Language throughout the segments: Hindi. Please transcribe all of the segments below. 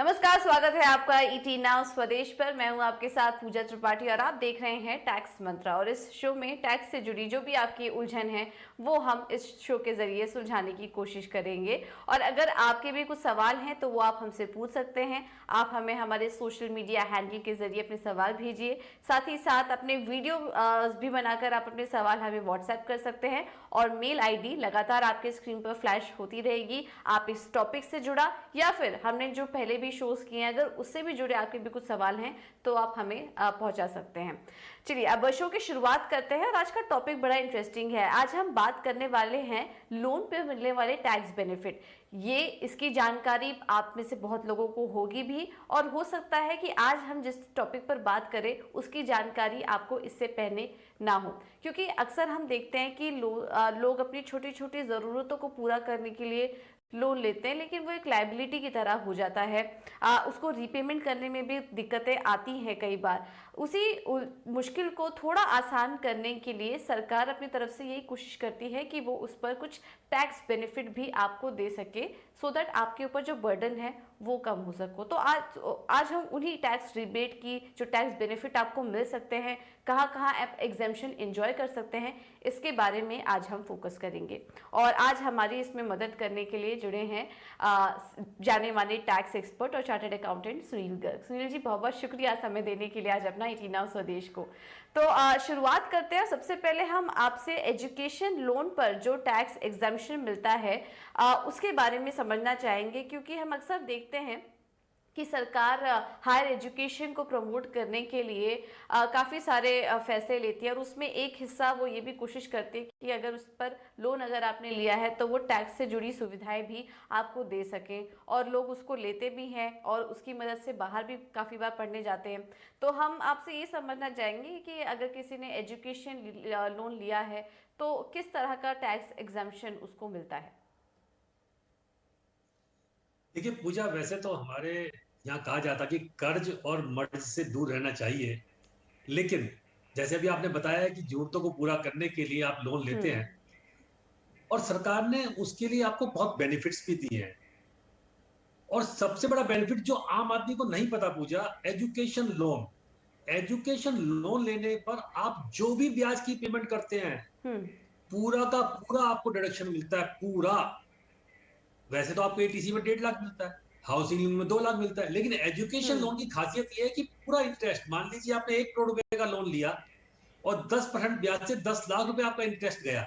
नमस्कार, स्वागत है आपका ईटी नाउ स्वदेश पर। मैं हूं आपके साथ पूजा त्रिपाठी और आप देख रहे हैं टैक्स मंत्रा। और इस शो में टैक्स से जुड़ी जो भी आपकी उलझन है वो हम इस शो के जरिए सुलझाने की कोशिश करेंगे। और अगर आपके भी कुछ सवाल हैं तो वो आप हमसे पूछ सकते हैं। आप हमें हमारे सोशल मीडिया हैंडल के जरिए अपने सवाल भेजिए। साथ ही साथ अपने वीडियो भी बनाकर आप अपने सवाल हमें व्हाट्सएप कर सकते हैं। और मेल आईडी लगातार आपके स्क्रीन पर फ्लैश होती रहेगी। आप इस टॉपिक से जुड़ा या फिर हमने जो पहले भी शोज किए हैं, अगर उससे भी जुड़े आपके भी कुछ सवाल हैं तो आप हमें पहुंचा सकते हैं। चलिए अब शो की शुरुआत करते हैं। और आज का टॉपिक बड़ा इंटरेस्टिंग है। आज हम बात करने वाले हैं लोन पे मिलने वाले टैक्स बेनिफिट। ये इसकी जानकारी आप में से बहुत लोगों को होगी भी, और हो सकता है कि आज हम जिस टॉपिक पर बात करें उसकी जानकारी आपको इससे पहले ना हो। क्योंकि अक्सर हम देखते हैं कि लोग अपनी छोटी छोटी ज़रूरतों को पूरा करने के लिए लोन लेते हैं, लेकिन वो एक लायबिलिटी की तरह हो जाता है। उसको रीपेमेंट करने में भी दिक्कतें आती हैं कई बार। उसी मुश्किल को थोड़ा आसान करने के लिए सरकार अपनी तरफ से यही कोशिश करती है कि वो उस पर कुछ टैक्स बेनिफिट भी आपको दे सके, सो दैट आपके ऊपर जो बर्डन है वो कम हो सको। तो आज हम उन्हीं टैक्स रिबेट की जो टैक्स बेनिफिट आपको मिल सकते हैं, कहाँ कहाँ आप एग्जेम्पशन एंजॉय कर सकते हैं, इसके बारे में आज हम फोकस करेंगे। और आज हमारी इसमें मदद करने के लिए जुड़े हैं जाने माने टैक्स एक्सपर्ट और चार्टर्ड अकाउंटेंट सुनील गर्ग। सुनील जी, बहुत बहुत शुक्रिया समय देने के लिए आज अपना ईटी नाउ स्वदेश को। तो शुरुआत करते हैं। सबसे पहले हम आपसे एजुकेशन लोन पर जो टैक्स एग्जम्पशन मिलता है उसके बारे में समझना चाहेंगे। क्योंकि हम अक्सर देखते हैं कि सरकार हायर एजुकेशन को प्रमोट करने के लिए काफ़ी सारे फैसले लेती है। और उसमें एक हिस्सा वो ये भी कोशिश करती है कि अगर उस पर लोन अगर आपने लिया है तो वो टैक्स से जुड़ी सुविधाएं भी आपको दे सकें। और लोग उसको लेते भी हैं और उसकी मदद से बाहर भी काफ़ी बार पढ़ने जाते हैं। तो हम आपसे ये समझना चाहेंगे कि अगर किसी ने एजुकेशन लोन लिया है तो किस तरह का टैक्स एग्जम्पशन उसको मिलता है। देखिए पूजा, वैसे तो हमारे यहाँ कहा जाता कि कर्ज और मर्ज से दूर रहना चाहिए। लेकिन जैसे अभी आपने बताया है कि जरूरतों को पूरा करने के लिए आप लोन लेते हम्म। हैं, और सरकार ने उसके लिए आपको बहुत बेनिफिट्स भी दिए हैं। और सबसे बड़ा बेनिफिट जो आम आदमी को नहीं पता पूजा, एजुकेशन लोन। एजुकेशन लोन लेने पर आप जो भी ब्याज की पेमेंट करते हैं, हम्म। पूरा का पूरा आपको डिडक्शन मिलता है, पूरा। वैसे तो आपको एटीसी में 1.5 लाख मिलता है, हाउसिंग लोन में 2 लाख मिलता है, लेकिन एजुकेशन हम्म। लोन की खासियत यह है कि पूरा इंटरेस्ट, मान लीजिए आपने 1 करोड़ रुपए का लोन लिया और 10% ब्याज से 10 लाख रुपए आपका इंटरेस्ट गया।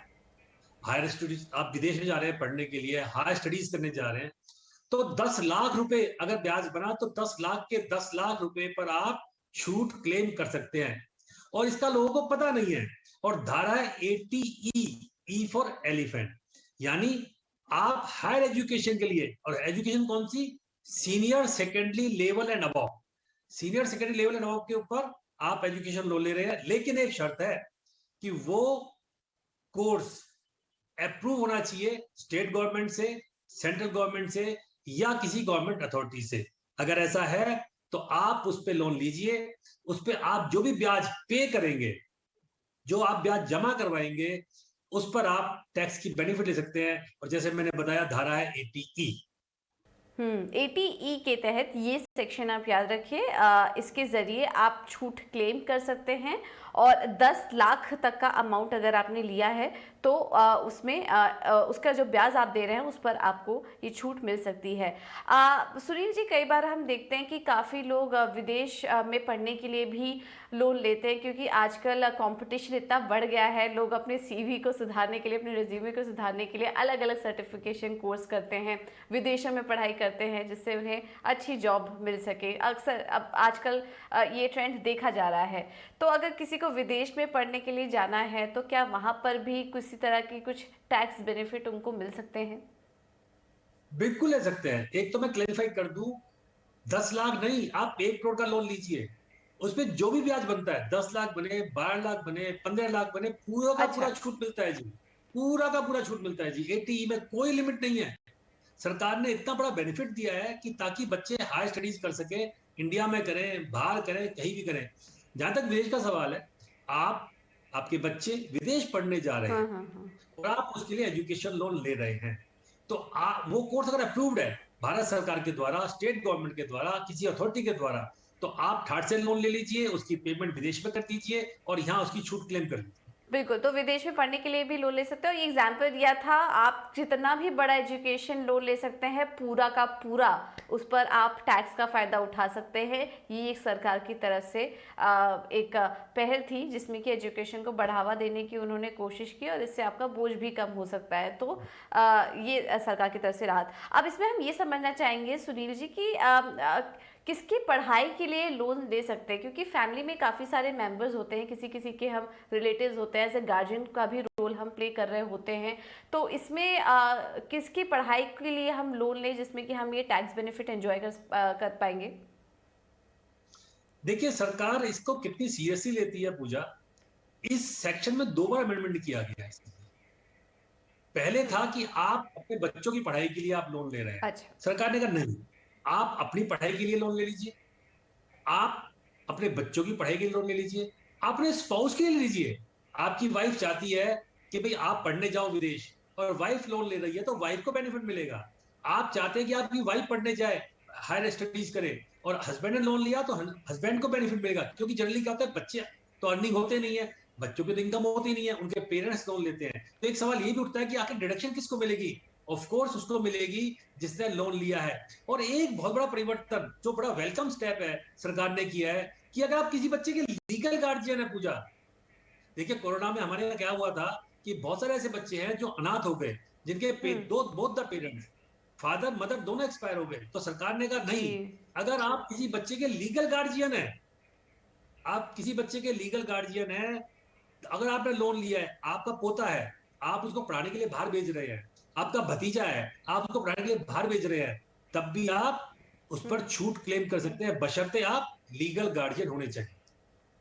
हायर स्टडीज, आप विदेश में जा रहे हैं पढ़ने के लिए, हायर स्टडीज करने जा रहे हैं, तो 10 लाख रुपए अगर ब्याज बना तो 10 लाख के 10 लाख रुपए पर आप छूट क्लेम कर सकते हैं। और इसका लोगों को पता नहीं है। और धारा है 80E, ई फॉर एलिफेंट, यानी आप हायर एजुकेशन के लिए, और एजुकेशन कौन सी, senior secondary level and above, senior secondary level and above के ऊपर आप एजुकेशन लोन ले रहे हैं। लेकिन एक शर्त है कि वो कोर्स अप्रूव होना चाहिए स्टेट गवर्नमेंट से, सेंट्रल गवर्नमेंट से, या किसी गवर्नमेंट अथॉरिटी से। अगर ऐसा है तो आप उस पर लोन लीजिए। उस पर आप जो भी ब्याज पे करेंगे, जो आप ब्याज जमा करवाएंगे, उस पर आप टैक्स की बेनिफिट ले सकते हैं। और जैसे मैंने बताया, धारा है 80E। 80E के तहत ये सेक्शन आप याद रखिए। इसके ज़रिए आप छूट क्लेम कर सकते हैं। और 10 लाख तक का अमाउंट अगर आपने लिया है तो उसमें उसका जो ब्याज आप दे रहे हैं उस पर आपको ये छूट मिल सकती है। सुनील जी, कई बार हम देखते हैं कि काफ़ी लोग विदेश में पढ़ने के लिए भी लोन लेते हैं। क्योंकि आजकल कंपटीशन इतना बढ़ गया है, लोग अपने सीवी को सुधारने के लिए, अपने रिज्यूमे को सुधारने के लिए अलग अलग सर्टिफिकेशन कोर्स करते हैं, विदेशों में पढ़ाई करते हैं, जिससे उन्हें अच्छी जॉब मिल सके। अक्सर अब आजकल ये ट्रेंड देखा जा रहा है। तो अगर किसी को विदेश में पढ़ने के लिए जाना है तो क्या वहाँ पर भी किसी तरह की कुछ टैक्स बेनिफिट उनको मिल सकते हैं? बिल्कुल ले सकते हैं। एक तो मैं क्लेरिफाई कर दूं, 10 लाख नहीं, आप 1 करोड़ का लोन लीजिए। उसमें जो भी ब्याज बनता है, 10 लाख बने, 12 लाख बने, 15 लाख बने, पूरा का अच्छा। पूरा छूट मिलता है जी। पूरा का पूरा छूट मिलता है जी। 80E में कोई लिमिट नहीं है। सरकार ने इतना बड़ा बेनिफिट दिया है कि ताकि बच्चे हायर स्टडीज कर सके, इंडिया में करें, बाहर करें, कहीं भी करें। जहां तक विदेश का सवाल है, आप, आपके बच्चे विदेश पढ़ने जा रहे हाँ हैं हाँ हाँ। और आप उसके लिए एजुकेशन लोन ले रहे हैं, तो वो कोर्स अगर अप्रूव्ड है भारत सरकार के द्वारा, स्टेट गवर्नमेंट के द्वारा, किसी अथॉरिटी के द्वारा, तो आप ठाट से लोन ले लीजिए, उसकी पेमेंट विदेश में कर दीजिए और यहाँ उसकी छूट क्लेम कर लीजिए। बिल्कुल, तो विदेश में पढ़ने के लिए भी लोन ले सकते हो। ये एग्जाम्पल दिया था, आप जितना भी बड़ा एजुकेशन लोन ले सकते हैं, पूरा का पूरा उस पर आप टैक्स का फ़ायदा उठा सकते हैं। ये एक सरकार की तरफ से एक पहल थी जिसमें कि एजुकेशन को बढ़ावा देने की उन्होंने कोशिश की और इससे आपका बोझ भी कम हो सकता है। तो ये सरकार की तरफ से राहत। अब इसमें हम ये समझना चाहेंगे सुनील जी कि किसकी पढ़ाई के लिए लोन दे सकते हैं, क्योंकि फैमिली में काफ़ी सारे मेंबर्स होते हैं, किसी किसी के हम रिलेटिव्स होते हैं, एज ए गार्जियन का भी रोल हम प्ले कर रहे होते हैं। तो इसमें किसकी पढ़ाई के लिए हम लोन लें जिसमें कि हम ये टैक्स बेनिफिट एंजॉय कर पाएंगे? देखिए सरकार इसको कितनी सीरियसली लेती है पूजा। इस सेक्शन में 2 बार अमेंडमेंट किया गया है इसके लिए। पहले था कि आप अपने बच्चों की पढ़ाई के लिए आप लोन ले रहे हैं, अच्छा। सरकार ने कहा नहीं, आप अपनी पढ़ाई के लिए लोन ले लीजिए, आप अपने बच्चों की पढ़ाई के लिए लोन ले लीजिए, आप अपने स्पाउस के लिए ले लीजिए। आपकी वाइफ चाहती है कि भाई आप पढ़ने जाओ विदेश और वाइफ लोन ले रही है तो वाइफ को बेनिफिट मिलेगा। आप चाहते हैं कि आपकी वाइफ पढ़ने जाए, हायर स्टडीज करे और हस्बैंड ने लोन लिया तो हस्बैंड को बेनिफिट मिलेगा, क्योंकि जनरली क्या होता है, बच्चे तो अर्निंग होते नहीं है, बच्चों की तो इनकम होती नहीं है, उनके पेरेंट्स लोन लेते हैं। तो एक सवाल ये भी उठता है कि आखिर डिडक्शन किसको मिलेगी? ऑफ कोर्स उसको मिलेगी जिसने लोन लिया है। और एक बहुत बड़ा परिवर्तन जो बड़ा वेलकम स्टेप है सरकार ने किया है कि अगर आप किसी बच्चे के लीगल गार्जियन है पूजा। देखिए कोरोना में हमारे यहाँ क्या हुआ था कि बहुत सारे ऐसे बच्चे हैं जो अनाथ हो गए, जिनके both the parents, father mother दोनों एक्सपायर हो गए। तो सरकार ने कहा जी। नहीं, अगर आप किसी बच्चे के लीगल गार्जियन है, आप किसी बच्चे के लीगल गार्जियन है, अगर आपने लोन लिया है, आपका पोता है, आप उसको पढ़ाने के लिए बाहर भेज रहे हैं, आपका भतीजा है, आप उसको पढ़ाने के लिए बाहर भेज रहे हैं, तब भी आप उस पर छूट क्लेम कर सकते हैं, बशर्ते आप लीगल गार्जियन होने चाहिए।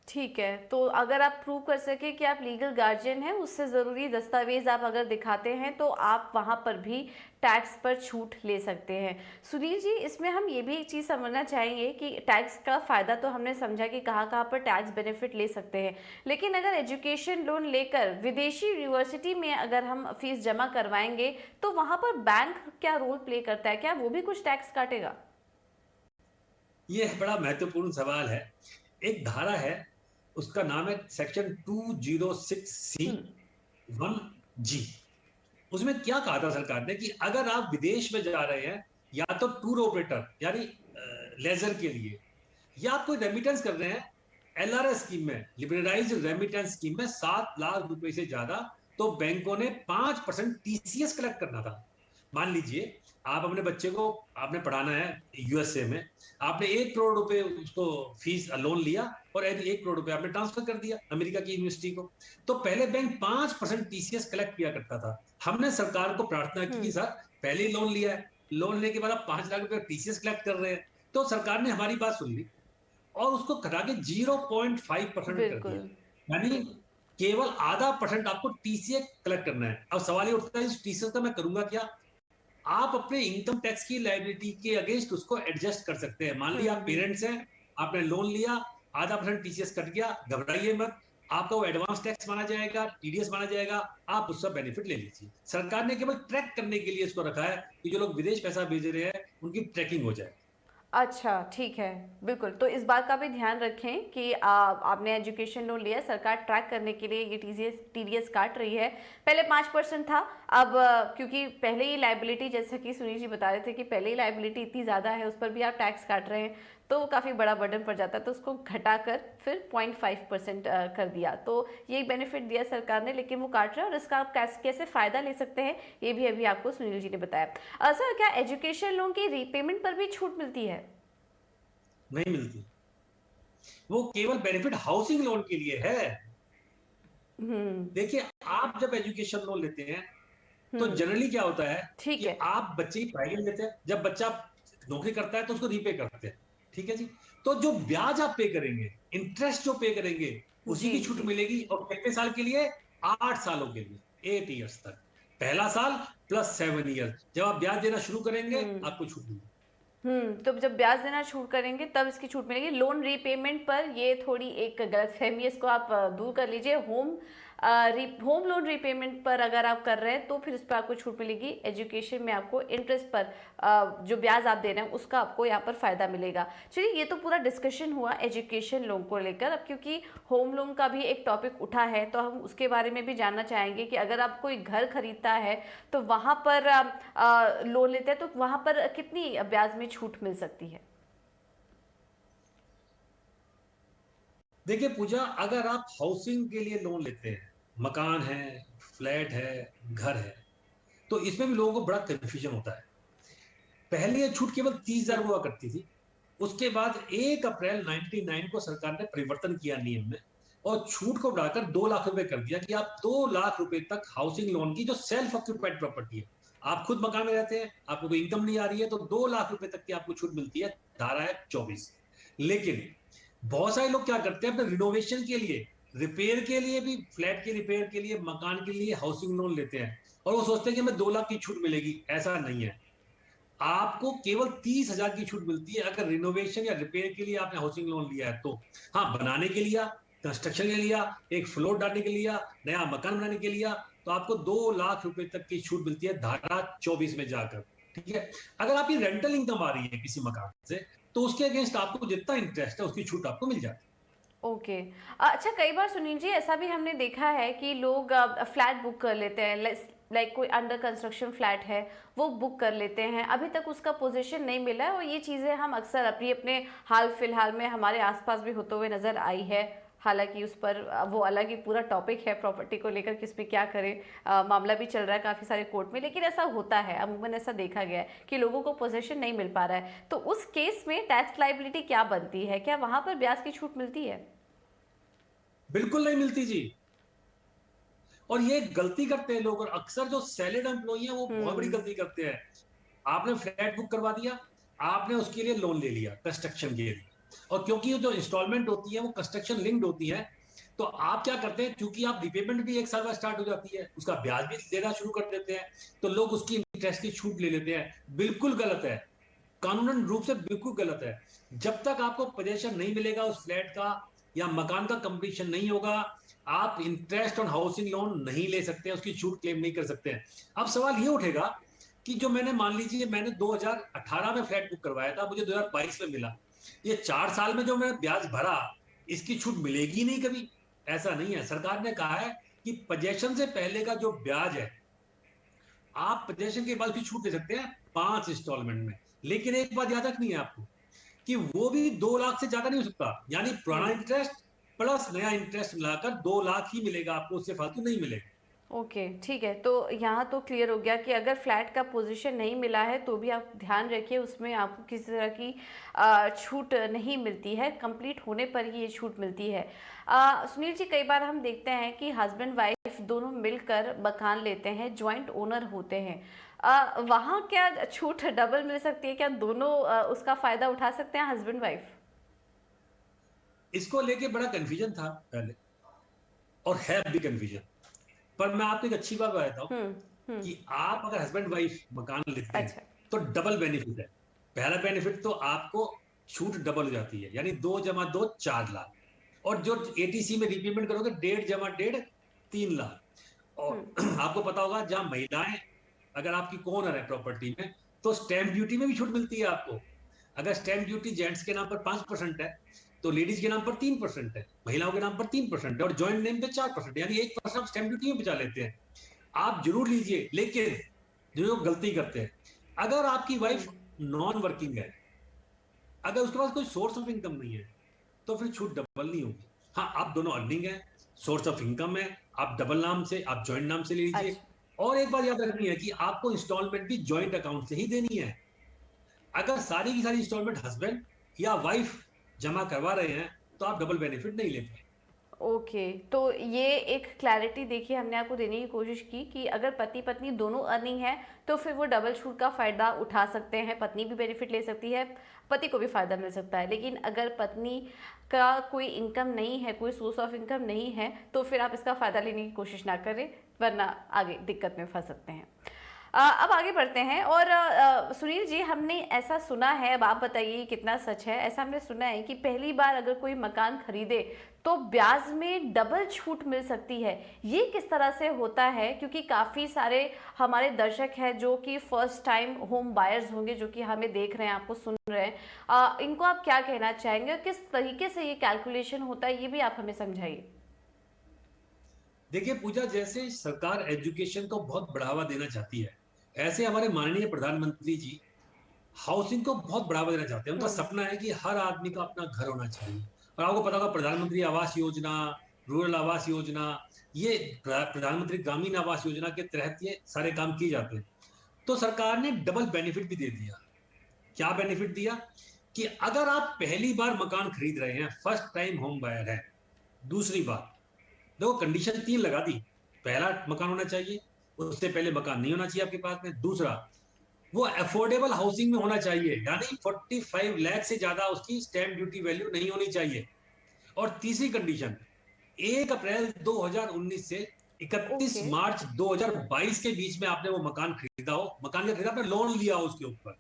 ठीक है, तो अगर आप प्रूव कर सके कि आप लीगल गार्जियन हैं, उससे ज़रूरी दस्तावेज आप अगर दिखाते हैं तो आप वहाँ पर भी टैक्स पर छूट ले सकते हैं। सुनील जी, इसमें हम ये भी एक चीज़ समझना चाहेंगे कि टैक्स का फ़ायदा तो हमने समझा कि कहाँ कहाँ पर टैक्स बेनिफिट ले सकते हैं, लेकिन अगर एजुकेशन लोन लेकर विदेशी यूनिवर्सिटी में अगर हम फीस जमा करवाएंगे तो वहाँ पर बैंक क्या रोल प्ले करता है? क्या वो भी कुछ टैक्स काटेगा? ये बड़ा महत्वपूर्ण सवाल है। एक धारा है, उसका नाम है सेक्शन 206C हम्म। 1G। उसमें क्या कहा था सरकार ने कि अगर आप विदेश में जा रहे हैं, या तो टूर ऑपरेटर यानी लेजर के लिए, या आप कोई रेमिटेंस कर रहे हैं एलआरएस स्कीम में, लिबरलाइज्ड रेमिटेंस स्कीम में 7 लाख रुपए से ज्यादा, तो बैंकों ने 5% टीसीएस कलेक्ट करना था। मान लीजिए आप अपने बच्चे को आपने पढ़ाना है यूएसए में, आपने 1 करोड़ रुपए उसको फीस लोन लिया और 1 करोड़ रुपए आपने ट्रांसफर कर दिया अमेरिका की यूनिवर्सिटी को, तो पहले बैंक 5% टीसीएस कलेक्ट किया करता था। हमने सरकार को प्रार्थना की कि सर पहले ही लोन लिया है, लोन लेने के बाद आप 5 लाख रुपए टीसीएस कलेक्ट कर रहे हैं, तो सरकार ने हमारी बात सुन ली और उसको घटा के 0.5% कर बिल्कुल। दिया, यानी केवल आधा परसेंट आपको टीसीएस कलेक्ट करना है। अब सवाल ये उठता है इस टीसीएस का मैं करूंगा क्या? आप अपने इनकम टैक्स की लायबिलिटी के अगेंस्ट उसको एडजस्ट कर सकते हैं। मान लिया आप पेरेंट्स हैं, आपने लोन लिया, आधा परसेंट टीसीएस कट गया, घबराइए मत, आपका वो एडवांस टैक्स माना जाएगा, टीडीएस माना जाएगा, आप उसका बेनिफिट ले लीजिए। सरकार ने केवल ट्रैक करने के लिए इसको रखा है कि जो लोग विदेश पैसा भेज रहे हैं उनकी ट्रैकिंग हो जाए। अच्छा, ठीक है, बिल्कुल। तो इस बात का भी ध्यान रखें कि आपने एजुकेशन लोन लिया, सरकार ट्रैक करने के लिए ये टीडीएस काट रही है। पहले 5% था, अब क्योंकि पहले ही लाइबिलिटी, जैसा कि सुनील जी बता रहे थे कि पहले ही लाइबिलिटी इतनी ज़्यादा है, उस पर भी आप टैक्स काट रहे हैं, तो काफ़ी बड़ा बर्डन पड़ जाता है, तो उसको घटाकर फिर 0.5% कर दिया। तो ये बेनिफिट दिया सरकार ने, लेकिन वो काट रहा है और इसका आप कैसे फ़ायदा ले सकते हैं ये भी अभी आपको सुनील जी ने बताया। सर, क्या एजुकेशन लोन की रीपेमेंट पर भी छूट मिलती है? नहीं मिलती, वो केवल बेनिफिट हाउसिंग लोन के लिए है। देखिए आप जब एजुकेशन लोन लेते हैं तो जनरली क्या होता है ठीक कि है। आप बच्चे की पढ़ाई लेते हैं, जब बच्चा नौकरी करता है तो उसको रीपे करते हैं, ठीक है जी। तो जो ब्याज आप पे करेंगे, इंटरेस्ट जो पे करेंगे, उसी जी की छूट जी। मिलेगी। और कितने साल के लिए? 8 सालों के लिए, 8 ईयर्स तक। पहला साल प्लस 7 ईयर, जब आप ब्याज देना शुरू करेंगे आपको छूट मिलेगी। तो जब ब्याज देना छूट करेंगे तब इसकी छूट मिलेगी। लोन रीपेमेंट पर ये थोड़ी एक गलतफहमी है, इसको आप दूर कर लीजिए। होम होम लोन रीपेमेंट पर अगर आप कर रहे हैं तो फिर इस पर आपको छूट मिलेगी। एजुकेशन में आपको इंटरेस्ट पर जो ब्याज आप दे रहे हैं उसका आपको यहाँ पर फायदा मिलेगा। चलिए, ये तो पूरा डिस्कशन हुआ एजुकेशन लोन को लेकर। अब क्योंकि होम लोन का भी एक टॉपिक उठा है तो हम उसके बारे में भी जानना चाहेंगे कि अगर आप कोई घर खरीदता है तो वहाँ पर लोन लेते हैं तो वहाँ पर कितनी ब्याज में छूट मिल सकती है? देखिए पूजा, अगर आप हाउसिंग के लिए लोन लेते हैं, मकान है, फ्लैट है, घर है, तो इसमें भी लोगों को बड़ा कंफ्यूजन होता है। पहले ये छूट केवल 30,000 हुआ करती थी। उसके बाद 1 अप्रैल 99 को सरकार ने परिवर्तन किया नियम में और छूट को बढ़ाकर 2 लाख रुपए कर दिया कि आप 2 लाख रुपए तक हाउसिंग लोन की, जो सेल्फ ऑक्यूपाइड प्रॉपर्टी है, आप खुद मकान में रहते हैं, आपको कोई इनकम नहीं आ रही है, तो 2 लाख रुपए तक की आपको छूट मिलती है। धारा है 24। लेकिन बहुत सारे लोग क्या करते हैं, अपने रिनोवेशन के लिए, रिपेयर के लिए भी, फ्लैट के रिपेयर के लिए, मकान के लिए हाउसिंग लोन लेते हैं और वो सोचते हैं कि हमें 2 लाख की छूट मिलेगी। ऐसा नहीं है। आपको केवल 30,000 की छूट मिलती है अगर रिनोवेशन या रिपेयर के लिए आपने हाउसिंग लोन लिया है तो। हाँ, बनाने के लिए, कंस्ट्रक्शन के लिए, एक फ्लोर डालने के लिए, नया मकान बनाने के लिए, तो आपको 2 लाख रुपए तक की छूट मिलती है धारा 24 में जाकर। ठीक है। अगर आपकी रेंटल इनकम आ रही है किसी मकान से, तो उसके अगेंस्ट आपको जितना इंटरेस्ट है उसकी छूट आपको मिल जाती है। ओके। अच्छा, कई बार सुनील जी ऐसा भी हमने देखा है कि लोग फ्लैट बुक कर लेते हैं, लाइक कोई अंडर कंस्ट्रक्शन फ्लैट है वो बुक कर लेते हैं, अभी तक उसका पोजीशन नहीं मिला है, और ये चीज़ें हम अक्सर अपने हाल फिलहाल में हमारे आसपास भी होते हुए नज़र आई है। हालांकि उस पर वो अलग ही पूरा टॉपिक है प्रॉपर्टी को लेकर, किस में क्या करें, मामला भी चल रहा है काफ़ी सारे कोर्ट में, लेकिन ऐसा होता है, अमूमन ऐसा देखा गया है कि लोगों को पोजीशन नहीं मिल पा रहा है। तो उस केस में टैक्स लाइबिलिटी क्या बनती है? क्या वहाँ पर ब्याज की छूट मिलती है? बिल्कुल नहीं मिलती जी। और ये गलती करते हैं लोग, और अक्सर जो सैलरीड एम्प्लॉई है वो बहुत बड़ी हम्म। गलती करते हैं। आपने फ्लैट बुक करवा दिया, आपने उसके लिए लोन ले लिया कंस्ट्रक्शन के लिए, और क्योंकि जो इंस्टॉलमेंट होती है वो कंस्ट्रक्शन लिंक्ड होती है, तो आप क्या करते हैं, क्योंकि आप रिपेमेंट भी 1 साल बाद स्टार्ट हो जाती है, उसका ब्याज भी देना शुरू कर देते हैं, तो लोग उसकी इंटरेस्ट की छूट ले लेते हैं। बिल्कुल गलत है, कानूनन रूप से बिल्कुल गलत है। जब तक आपको पोजेशन नहीं मिलेगा उस फ्लैट का या मकान का कंप्लीशन नहीं होगा, आप इंटरेस्ट ऑन हाउसिंग लोन नहीं ले सकते, उसकी छूट क्लेम नहीं कर सकते हैं। अब सवाल ये उठेगा कि जो मैंने, मान लीजिए मैंने 2018 में फ्लैट बुक करवाया था, मुझे 2022 में मिला, ये 4 साल में जो मैं ब्याज भरा, इसकी छूट मिलेगी नहीं कभी। ऐसा नहीं है। सरकार ने कहा है कि पोजेशन से पहले का जो ब्याज है, आप पोजेशन के बाद की छूट दे सकते हैं 5 इंस्टॉलमेंट में। लेकिन एक बात याद रखनी है आपको कि वो भी 2 लाख से ज्यादा नहीं हो सकता, यानी पुराना हम्म। इंटरेस्ट प्लस नया इंटरेस्ट मिलाकर 2 लाख ही मिलेगा आपको, उससे फालतू नहीं मिलेगा। ओके, ठीक है। तो यहाँ तो क्लियर हो गया कि अगर फ्लैट का पोजीशन नहीं मिला है तो भी आप ध्यान रखिए, उसमें आपको किसी तरह की छूट नहीं मिलती है, कंप्लीट होने पर ही ये छूट मिलती है। सुनील जी, कई बार हम देखते हैं कि हस्बैंड वाइफ दोनों मिलकर मकान लेते हैं, जॉइंट ओनर होते हैं, वहाँ क्या छूट डबल मिल सकती है? क्या दोनों उसका फ़ायदा उठा सकते हैं, हस्बैंड वाइफ? इसको लेके बड़ा कंफ्यूजन था पहले, और है भी कंफ्यूजन। पर मैं आपको एक अच्छी बात बताता हूँ हम्म। हम्म। कि आप अगर हस्बैंड वाइफ मकान लेते हैं अच्छा। तो डबल बेनिफिट है। पहला बेनिफिट तो आपको छूट डबल हो जाती है, यानी 2 जमा 2 4 लाख, और जो एटीसी में रीपेमेंट करोगे 1.5 जमा 1.5 3 लाख। हम्म। और आपको पता होगा, जहां महिलाएं, अगर आपकी कौन है प्रॉपर्टी में, तो स्टैंप ड्यूटी में भी छूट मिलती है आपको। अगर स्टैंप ड्यूटी जेंट्स के नाम पर 5% है, तो लेडीज के नाम पर 3% है, महिलाओं के नाम पर 3% है, और ज्वाइंट नेम पे 4%, यानी 1% आप स्टैंप ड्यूटी में बचा लेते हैं। आप जरूर लीजिए। लेकिन जो लोग गलती करते हैं, अगर आपकी वाइफ हम्म। नॉन वर्किंग है, अगर उसके पास कोई सोर्स ऑफ इनकम नहीं है, तो फिर छूट डबल नहीं होगी। हाँ, आप दोनों अर्निंग है, सोर्स ऑफ इनकम है, आप डबल नाम से, आप ज्वाइंट नाम से ले लीजिए। अच्छा। और एक बात याद रखनी है कि आपको इंस्टॉलमेंट भी ज्वाइंट अकाउंट से ही देनी है। अगर सारी की सारी इंस्टॉलमेंट हस्बैंड या वाइफ जमा करवा रहे हैं, तो आप डबल बेनिफिट नहीं ले पाएंगे। ओके, तो ये एक क्लैरिटी देखिए हमने आपको देने की कोशिश की कि अगर पति पत्नी दोनों अर्निंग है तो फिर वो डबल छूट का फ़ायदा उठा सकते हैं, पत्नी भी बेनिफिट ले सकती है, पति को भी फ़ायदा मिल सकता है। लेकिन अगर पत्नी का कोई इनकम नहीं है, कोई सोर्स ऑफ इनकम नहीं है, तो फिर आप इसका फ़ायदा लेने की कोशिश ना करें, वरना आगे दिक्कत में फंस सकते हैं। अब आगे बढ़ते हैं और सुनील जी, हमने ऐसा सुना है, अब आप बताइए कितना सच है, ऐसा हमने सुना है कि पहली बार अगर कोई मकान खरीदे तो ब्याज में डबल छूट मिल सकती है। ये किस तरह से होता है? क्योंकि काफ़ी सारे हमारे दर्शक हैं जो कि फर्स्ट टाइम होम बायर्स होंगे, जो कि हमें देख रहे हैं, आपको सुन रहे हैं। इनको आप क्या कहना चाहेंगे और किस तरीके से ये कैलकुलेशन होता है, ये भी आप हमें समझाइए। देखिए पूजा, जैसे सरकार एजुकेशन को बहुत बढ़ावा देना चाहती है, ऐसे हमारे माननीय प्रधानमंत्री जी हाउसिंग को बहुत बढ़ावा देना चाहते हैं। उनका हम्म। सपना है कि हर आदमी का अपना घर होना चाहिए। और आपको पता होगा प्रधानमंत्री आवास योजना, रूरल आवास योजना, ये प्रधानमंत्री ग्रामीण आवास योजना के तहत ये सारे काम किए जाते हैं। तो सरकार ने डबल बेनिफिट भी दे दिया। क्या बेनिफिट दिया कि अगर आप पहली बार मकान खरीद रहे हैं, फर्स्ट टाइम होम बायर है, दूसरी बात, देखो कंडीशन 3 लगा दी। पहला, मकान होना चाहिए, उससे पहले मकान नहीं होना चाहिए आपके पास में। दूसरा, वो अफोर्डेबल हाउसिंग में होना चाहिए, यानी 45 लाख से ज्यादा उसकी स्टैंप ड्यूटी वैल्यू नहीं होनी चाहिए। और तीसरी कंडीशन, 1 अप्रैल 2019 से 31 ओके। मार्च 2022 के बीच में आपने वो मकान खरीदा हो, मकान का खरीदा, आपने लोन लिया हो उसके ऊपर,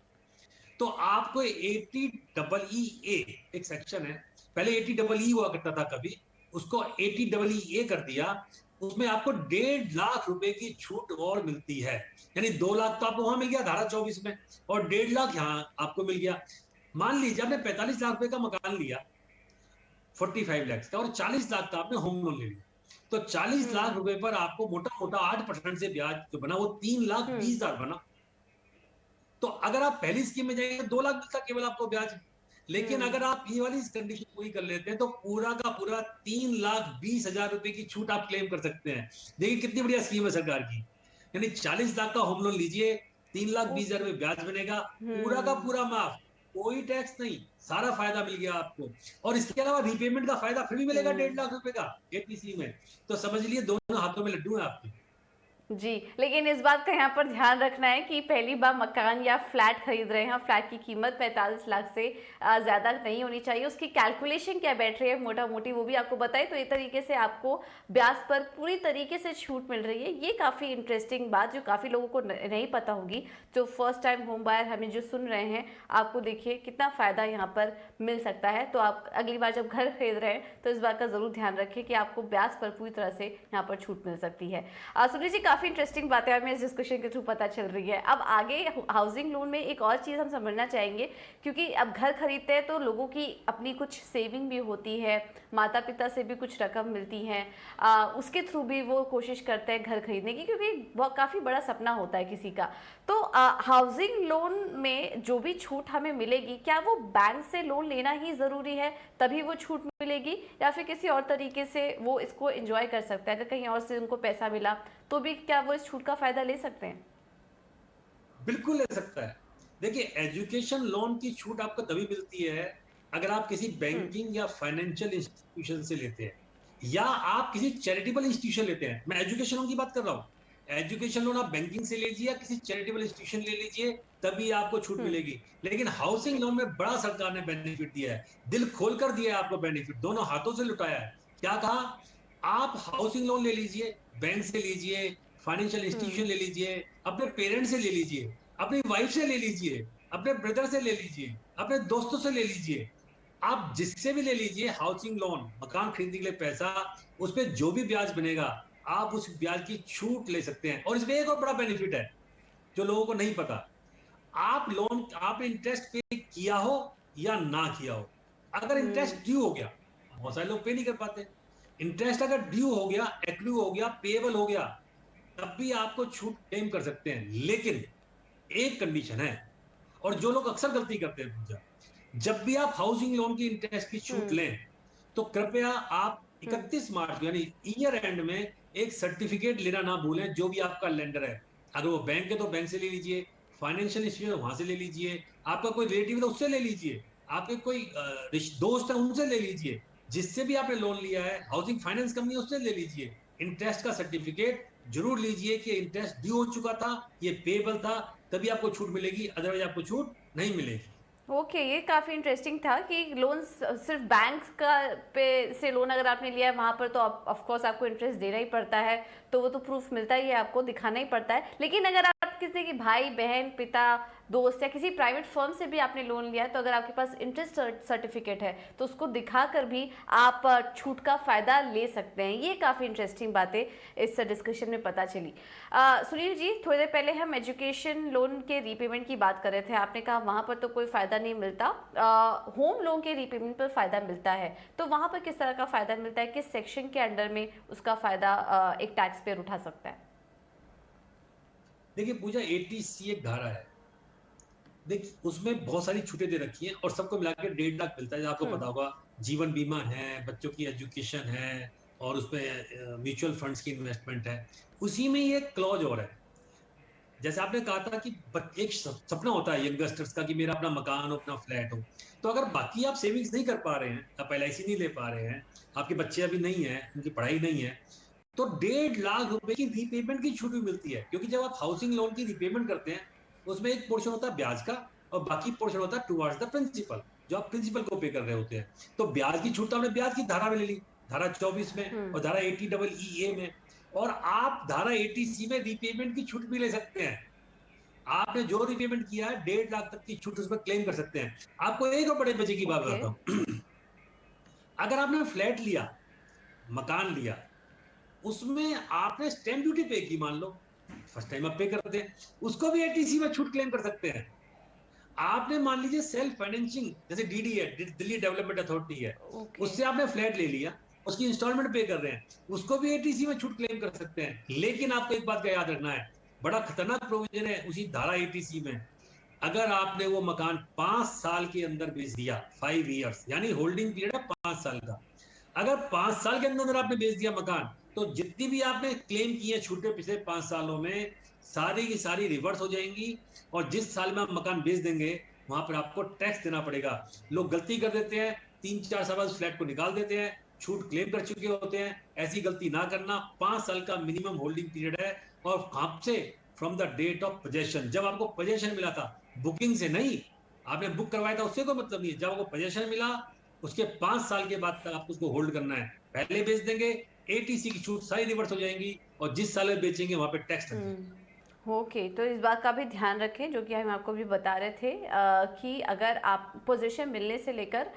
तो आपको 80EE एक सेक्शन है, पहले 80EE हुआ करता था कभी, उसको 80EE कर दिया। उसमें आपको 1.5 लाख रुपए की छूट और मिलती है। यानी 2 लाख तो आपको वहां मिल गया धारा 24 में, और 1.5 लाख यहाँ आपको मिल गया। मान लीजिए आपने 45 लाख रुपए का मकान लिया, 45 लाख का, और 40 लाख का आपने होम लोन ले लिया, तो 40 लाख हम्म। रुपए पर आपको मोटा मोटा 8% से ब्याज जो बना वो 3,20,000 बना। तो अगर आप पहली स्कीम में जाएंगे 2 लाख मिलता केवल आपको ब्याज। लेकिन हम्म। अगर आप ये वाली कंडीशन पूरी कर लेते हैं तो पूरा का पूरा 3,20,000 रुपए की छूट आप क्लेम कर सकते हैं। देखिए कितनी बढ़िया स्कीम है सरकार की। यानी 40 लाख का होम लोन लीजिए, 3,20,000 ओके। रुपए ब्याज बनेगा, पूरा का हम्म। पूरा माफ, कोई टैक्स नहीं, सारा फायदा मिल गया आपको। और इसके अलावा रीपेमेंट का फायदा फिर भी मिलेगा हम्म। 1.5 लाख रुपए का एपीसी में। तो समझ लिए दोनों हाथों में लड्डू है आपके। जी, लेकिन इस बात का यहाँ पर ध्यान रखना है कि पहली बार मकान या फ्लैट खरीद रहे हैं और फ्लैट की कीमत 45 लाख से ज़्यादा नहीं होनी चाहिए। उसकी कैलकुलेशन क्या बैठ रही है मोटा मोटी, वो भी आपको बताए, तो ये तरीके से आपको ब्याज पर पूरी तरीके से छूट मिल रही है। ये काफ़ी इंटरेस्टिंग बात जो काफ़ी लोगों को नहीं पता होगी, जो फर्स्ट टाइम होम बायर हमें जो सुन रहे हैं। आपको देखिए कितना फ़ायदा यहाँ पर मिल सकता है। तो आप अगली बार जब घर खरीद रहे हैं तो इस बात का ज़रूर ध्यान रखें कि आपको ब्याज पर पूरी तरह से यहाँ पर छूट मिल सकती है। सुनील जी, काफ़ी इंटरेस्टिंग बातें हमें इस डिस्कशन के थ्रू पता चल रही है। अब आगे हाउसिंग लोन में एक और चीज़ हम समझना चाहेंगे, क्योंकि अब घर खरीदते हैं तो लोगों की अपनी कुछ सेविंग भी होती है, माता पिता से भी कुछ रकम मिलती है, उसके थ्रू भी वो कोशिश करते हैं घर खरीदने की, क्योंकि बहुत काफ़ी बड़ा सपना होता है किसी का। तो हाउसिंग लोन में जो भी छूट हमें मिलेगी, क्या वो बैंक से लोन लेना ही ज़रूरी है तभी वो छूट मिलेगी, या फिर किसी और तरीके से वो इसको एंजॉय कर सकता है? अगर कहीं और से उनको पैसा मिला तो भी क्या वो इस छूट का फायदा ले सकते हैं? बिल्कुल ले सकता है। देखिए एजुकेशन लोन की छूट आपको तभी मिलती है अगर आप किसी हम्म। बैंकिंग या फाइनेंशियल इंस्टीट्यूशन से लेते हैं, या आप किसी चैरिटेबल इंस्टीट्यूशन लेते हैं। मैं एजुकेशन लोन की बात कर रहा हूँ। एजुकेशन लोन आप बैंकिंग से लीजिए या किसी चैरिटेबल इंस्टीट्यूशन ले लीजिए, तभी आपको छूट हम्म। मिलेगी। लेकिन हाउसिंग लोन में बड़ा सरकार ने बेनिफिट दिया है, दिल खोल कर दिया है आपको बेनिफिट, दोनों हाथों से लुटाया है। क्या कहा? आप हाउसिंग लोन ले लीजिए, बैंक से लीजिए, फाइनेंशियल हम्म। इंस्टीट्यूशन ले लीजिए, अपने पेरेंट्स से ले लीजिए, अपनी वाइफ से ले लीजिए, अपने ब्रदर से ले लीजिए, अपने दोस्तों से ले लीजिए, आप जिससे भी ले लीजिए हाउसिंग लोन, मकान खरीदने के लिए पैसा, उस पर जो भी ब्याज बनेगा आप उस ब्याज की छूट ले सकते हैं। और इसमें एक और बड़ा बेनिफिट है जो लोगों को नहीं पता। आप लोन, आपने इंटरेस्ट पे किया हो या ना किया हो, अगर इंटरेस्ट हम्म। ड्यू हो गया, बहुत सारे लोग पे नहीं कर पाते, इंटरेस्ट अगर ड्यू हो गया, एक्टिव हो गया, पेएबल हो गया, तब भी आपको छूट क्लेम कर सकते हैं। लेकिन एक कंडीशन है, और जो लोग अक्सर गलती करते हैं पूजा, जब भी आप हाउसिंग लोन की इंटरेस्ट की छूट हम्म। लें तो कृपया आप हम्म। 31 मार्च यानी ईयर एंड में एक सर्टिफिकेट लेना ना भूलें। जो भी आपका लेंडर है, अगर वो बैंक है तो बैंक से ले लीजिए, फाइनेंशियल इंस्टीट्यूशन वहां से ले लीजिए, आपका कोई रिलेटिव है तो उससे ले लीजिए, आपके कोई दोस्त है उनसे ले लीजिए, जिससे भी आपने लोन लिया है, हाउसिंग फाइनेंस कंपनी उससे ले लीजिए। इंटरेस्ट का सर्टिफिकेट जरूर लीजिए कि इंटरेस्ट ड्यू हो चुका था, ये पेबल था, तभी आपको छूट मिलेगी, अदरवाइज आपको छूट नहीं मिलेगी। ओके, ये काफ़ी इंटरेस्टिंग था कि लोन सिर्फ बैंक का पे से लोन अगर आपने लिया है वहाँ पर तो ऑफ कोर्स आपको इंटरेस्ट देना ही पड़ता है, तो वो तो प्रूफ मिलता ही है, आपको दिखाना ही पड़ता है। लेकिन अगर आप किसी के भाई बहन पिता दोस्त या किसी प्राइवेट फर्म से भी आपने लोन लिया है, तो अगर आपके पास इंटरेस्ट सर्टिफिकेट है तो उसको दिखाकर भी आप छूट का फ़ायदा ले सकते हैं। ये काफ़ी इंटरेस्टिंग बातें इस डिस्कशन में पता चली। सुनील जी, थोड़ी देर पहले हम एजुकेशन लोन के रीपेमेंट की बात कर रहे थे। आपने कहा वहाँ पर तो कोई फ़ायदा नहीं मिलता, होम लोन के रीपेमेंट पर फ़ायदा मिलता है। तो वहाँ पर किस तरह का फ़ायदा मिलता है, किस सेक्शन के अंडर में उसका फ़ायदा एक टैक्स पेयर उठा सकता है? देखिए पूजा, 80C एक धारा है। देखिए उसमें बहुत सारी छूटें दे रखी हैं और सबको मिला के 1.5 लाख मिलता है। आपको पता होगा, जीवन बीमा है, बच्चों की एजुकेशन है, और उसमें म्यूचुअल फंड्स की इन्वेस्टमेंट है। उसी में ये क्लॉज और है। जैसे आपने कहा था कि एक सपना होता है यंगस्टर्स का कि मेरा अपना मकान हो, अपना फ्लैट हो। तो अगर बाकी आप सेविंग्स नहीं कर पा रहे हैं, आप LIC नहीं ले पा रहे हैं, आपके बच्चे अभी नहीं है, उनकी पढ़ाई नहीं है, तो 1.5 लाख रुपए की रीपेमेंट की छूट भी मिलती है। क्योंकि जब आप हाउसिंग लोन की रीपेमेंट करते हैं, उसमें एक पोर्शन होता है ब्याज का और बाकी पोर्शन होता है टुवर्ड्स द प्रिंसिपल, जो आप प्रिंसिपल को पे कर रहे होते हैं। तो ब्याज की छूट तो हमने ब्याज की धारा में ले ली, धारा 24 में और धारा 80EE में। और आप धारा 80C में रीपेमेंट की छूट भी ले सकते हैं। आपने जो रीपेमेंट किया है 1.5 लाख तक की छूट उसमें क्लेम कर सकते हैं। आपको एक और बड़े मजे की बात ओके। बताता हूँ। अगर आपने फ्लैट लिया, मकान लिया, उसमें आपने स्टैंप ड्यूटी पे की, मान लो फर्स्ट टाइम आप पे करते हैं, उसको भी 80C में छूट क्लेम कर सकते हैं। आपने मान लीजिए सेल्फ फाइनेंसिंग, जैसे DD है, दिल्ली डेवलपमेंट अथॉरिटी है, ओके। उससे आपने फ्लैट ले लिया, उसकी इंस्टॉलमेंट पे कर रहे हैं, उसको भी 80C में छूट क्लेम कर सकते हैं। लेकिन आपको एक बात का याद रखना है, बड़ा खतरनाक प्रोविजन है उसी धारा 80C में। अगर आपने वो मकान 5 साल के अंदर बेच दिया, 5 years, यानी होल्डिंग पीरियड है 5 साल का। अगर 5 साल के अंदर आपने बेच दिया मकान, तो जितनी भी आपने क्लेम की है छूटें पिछले 5 सालों में, सारी की सारी रिवर्स हो जाएंगी। और जिस साल में आप मकान बेच देंगे, वहां पर आपको टैक्स देना पड़ेगा। लोग गलती कर देते हैं, 3-4 साल बाद फ्लैट को निकाल देते हैं, छूट क्लेम कर चुके होते हैं। ऐसी गलती ना करना। 5 साल का मिनिमम होल्डिंग पीरियड है। और आपसे from the date of possession, जब आपको पोजेशन मिला था, बुकिंग से नहीं, आपने बुक करवाया था उससे कोई मतलब नहीं है। जब आपको पोजेशन मिला, उसके 5 साल के बाद तक आपको उसको होल्ड करना है। पहले बेच देंगे, 80C की छूट सारी रिवर्स हो जाएंगी, और जिस साल में बेचेंगे वहां पे टैक्स लग जाएगा। ओके, तो इस बात का भी ध्यान रखें, जो कि हम आपको भी बता रहे थे कि अगर आप पोजीशन मिलने से लेकर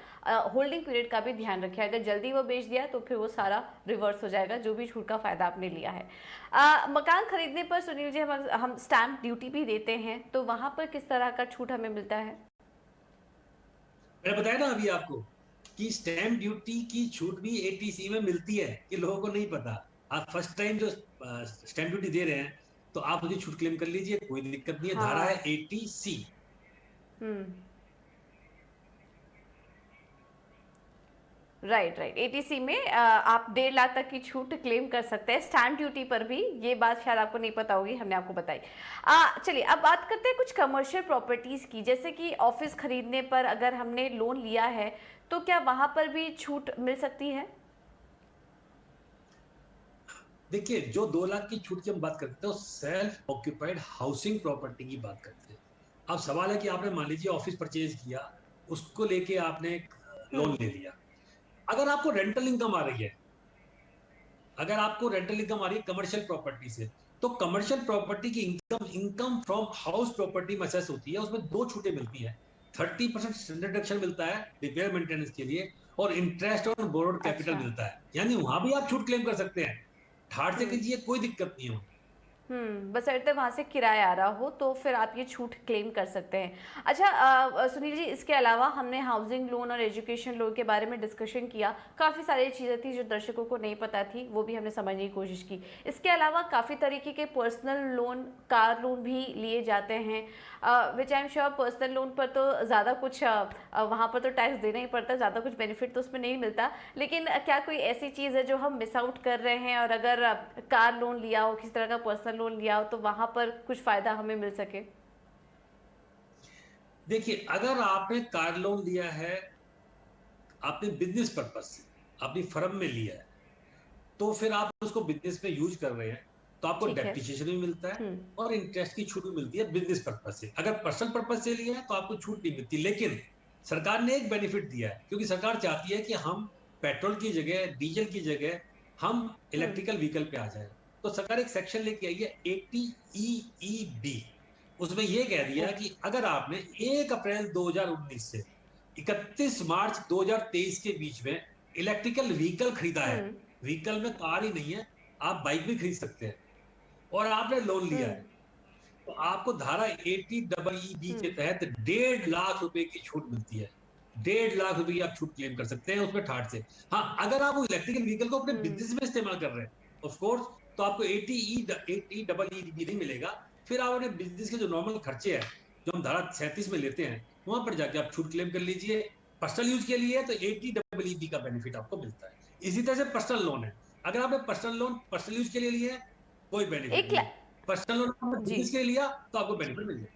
होल्डिंग पीरियड का भी ध्यान रखें। अगर जल्दी वो बेच दिया तो फिर वो सारा रिवर्स हो जाएगा, जो भी छूट का फ़ायदा आपने लिया है। मकान खरीदने पर सुनील जी, हम स्टैंप ड्यूटी भी देते हैं, तो वहाँ पर किस तरह का छूट हमें मिलता है? मैंने बताया ना अभी आपको कि स्टैंप ड्यूटी की छूट भी 80C में मिलती है, कि लोगों को नहीं पता। आप फर्स्ट टाइम जो स्टैंप ड्यूटी दे रहे हैं, तो आप उसकी छूट क्लेम कर लीजिए, कोई दिक्कत नहीं है। धारा है हाँ। 80C। हम्म। Right, right. एटीसी में आप 1.5 लाख तक की छूट क्लेम कर सकते हैं स्टैंप ड्यूटी पर भी। ये बात शायद आपको नहीं पता होगी, हमने आपको बताई। चलिए अब बात करते हैं कुछ कमर्शियल प्रॉपर्टीज की। जैसे कि ऑफिस खरीदने पर अगर हमने लोन लिया है, तो क्या वहां पर भी छूट मिल सकती है? देखिए, जो 2 लाख की छूट की हम बात करते हैं, तो सेल्फ ऑक्यूपाइड हाउसिंग प्रॉपर्टी की बात करते हैं। अब सवाल है कि आपने मान लीजिए ऑफिस परचेज किया, उसको लेके आपने लोन हम्म। ले लिया। अगर आपको रेंटल इनकम आ रही है, अगर आपको रेंटल इनकम आ रही है कमर्शियल प्रॉपर्टी से, तो कमर्शियल प्रॉपर्टी की income income from house property में असेस होती है। उसमें दो छूटें मिलती हैं। 30% स्टैंडर्ड डिडक्शन मिलता है रिपेयर मेंटेनेंस के लिए, और इंटरेस्ट ऑन बोरोड कैपिटल अच्छा। मिलता है। यानी वहां भी आप छूट क्लेम कर सकते हैं। ठाट से हम्म। कीजिए, कोई दिक्कत नहीं हो। बशर्ते वहाँ से किराया आ रहा हो, तो फिर आप ये छूट क्लेम कर सकते हैं। अच्छा सुनील जी, इसके अलावा हमने हाउसिंग लोन और एजुकेशन लोन के बारे में डिस्कशन किया। काफ़ी सारी चीज़ें थी जो दर्शकों को नहीं पता थी, वो भी हमने समझने की कोशिश की। इसके अलावा काफ़ी तरीके के पर्सनल लोन, कार लोन भी लिए जाते हैं, which I am sure personal loan पर तो ज़्यादा कुछ वहाँ पर तो टैक्स देना ही पड़ता है, ज़्यादा कुछ बेनिफिट तो उसमें नहीं मिलता। लेकिन क्या कोई ऐसी चीज़ है जो हम मिस आउट कर रहे हैं, और अगर कार लोन लिया हो, किसी तरह का पर्सनल लोन लिया हो, तो वहाँ पर कुछ फ़ायदा हमें मिल सके? देखिए, अगर आपने कार लोन लिया है, आपने बिजनेस पर्पज से अपनी फर्म में लिया है, तो फिर आप उसको बिजनेस में यूज कर रहे हैं, तो आपको ठीक है। डेप्रिसिएशन भी मिलता है हम्म। और इंटरेस्ट की छूट भी मिलती है बिजनेस पर्पज से। अगर पर्सनल पर्पज से लिया है तो आपको छूट नहीं मिलती। लेकिन सरकार ने एक बेनिफिट दिया है, क्योंकि सरकार चाहती है कि हम पेट्रोल की जगह, डीजल की जगह हम हम्म। इलेक्ट्रिकल व्हीकल पे आ जाए। तो सरकार एक सेक्शन लेके आई है, 80EEB। उसमें ये कह दिया कि अगर आपने 1 अप्रैल 2019 से 31 मार्च 2023 के बीच में इलेक्ट्रिकल व्हीकल खरीदा है, हम्म। व्हीकल में कार ही नहीं है, आप बाइक भी खरीद सकते हैं, और आपने लोन लिया हम्म। है, तो आपको धारा 80EE के हम्म। तहत 1.5 लाख रुपए की छूट मिलती है। 1.5 लाख रुपए की आप छूट क्लेम कर सकते हैं उसमें ठाट से। हाँ, अगर आप वो इलेक्ट्रिकल व्हीकल को अपने हम्म। बिजनेस में इस्तेमाल कर रहे हैं, ऑफ कोर्स, तो आपको 80EEE नहीं मिलेगा। फिर आप अपने बिजनेस के जो नॉर्मल खर्चे हैं, जो हम धारा 37 में लेते हैं, वहां पर जाके आप छूट क्लेम कर लीजिए। पर्सनल यूज के लिए तो 80EEB का बेनिफिट आपको मिलता है। इसी तरह से पर्सनल लोन है, अगर आपने पर्सनल लोन पर्सनल यूज के लिए लिए है, कोई बेनिफिट एक नहीं है। पर्सनल लोन आपने जी। बिजनेस के लिए लिया तो आपको बेनिफिट मिल जाएगा।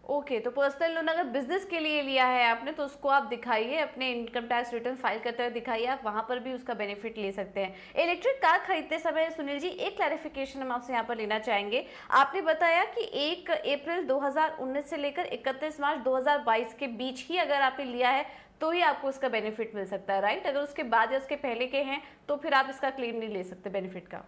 ओके, तो पर्सनल लोन अगर बिजनेस के लिए लिया है आपने तो उसको आप दिखाइए, अपने इनकम टैक्स रिटर्न फाइल करते हुए दिखाइए, आप वहां पर भी उसका बेनिफिट ले सकते हैं। इलेक्ट्रिक कार खरीदते समय सुनील जी एक क्लैरिफिकेशन हम आपसे यहाँ पर लेना चाहेंगे। आपने बताया कि 1 अप्रैल 2019 से लेकर 31 मार्च 2022 के बीच ही अगर आपने लिया है तो ही आपको उसका बेनिफिट मिल सकता है, राइट? अगर उसके बाद या उसके पहले के हैं तो फिर आप इसका क्लेम नहीं ले सकते बेनिफिट का।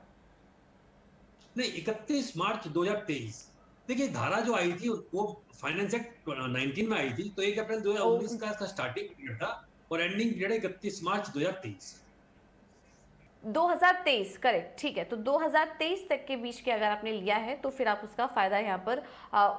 नहीं, 31 मार्च 2023, देखिए धारा जो आई थी वो फाइनेंस एक्ट 19 में आई थी, तो 1 अप्रैल ओ 2019 का इसका स्टार्टिंग पीरियड था, और एंडिंग पीरियड 31 मार्च 2023। 2023 करेक्ट, ठीक है। तो 2023 तक के बीच के अगर आपने लिया है तो फिर आप उसका फायदा यहाँ पर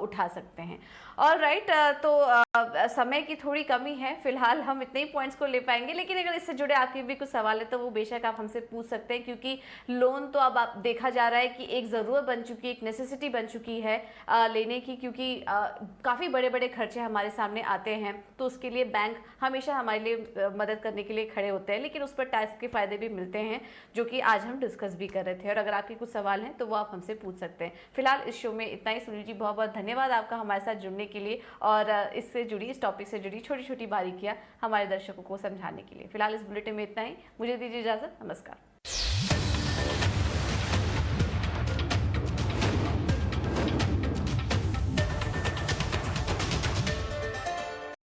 उठा सकते हैं। और राइट, तो समय की थोड़ी कमी है, फिलहाल हम इतने ही पॉइंट्स को ले पाएंगे, लेकिन अगर इससे जुड़े आपके भी कुछ सवाल है तो वो बेशक आप हमसे पूछ सकते हैं, क्योंकि लोन तो अब आप देखा जा रहा है कि एक ज़रूरत बन चुकी है, एक नेसेसिटी बन चुकी है लेने की, क्योंकि काफ़ी बड़े बड़े खर्चे हमारे सामने आते हैं, तो उसके लिए बैंक हमेशा हमारे लिए मदद करने के लिए खड़े होते हैं, लेकिन उस पर टैक्स के फायदे भी मिलते हैं, जो कि आज हम डिस्कस भी कर रहे थे। और अगर आपके कुछ सवाल हैं तो वो आप हमसे पूछ सकते हैं। फिलहाल इस शो में इतना ही। सुनील जी बहुत बहुत धन्यवाद आपका हमारे साथ जुड़ने के लिए, और इससे जुड़ी, इस टॉपिक से जुड़ी छोटी छोटी बारीकियां हमारे दर्शकों को समझाने के लिए। फिलहाल इस बुलेटिन में इतना ही, मुझे दीजिए इजाजत, नमस्कार।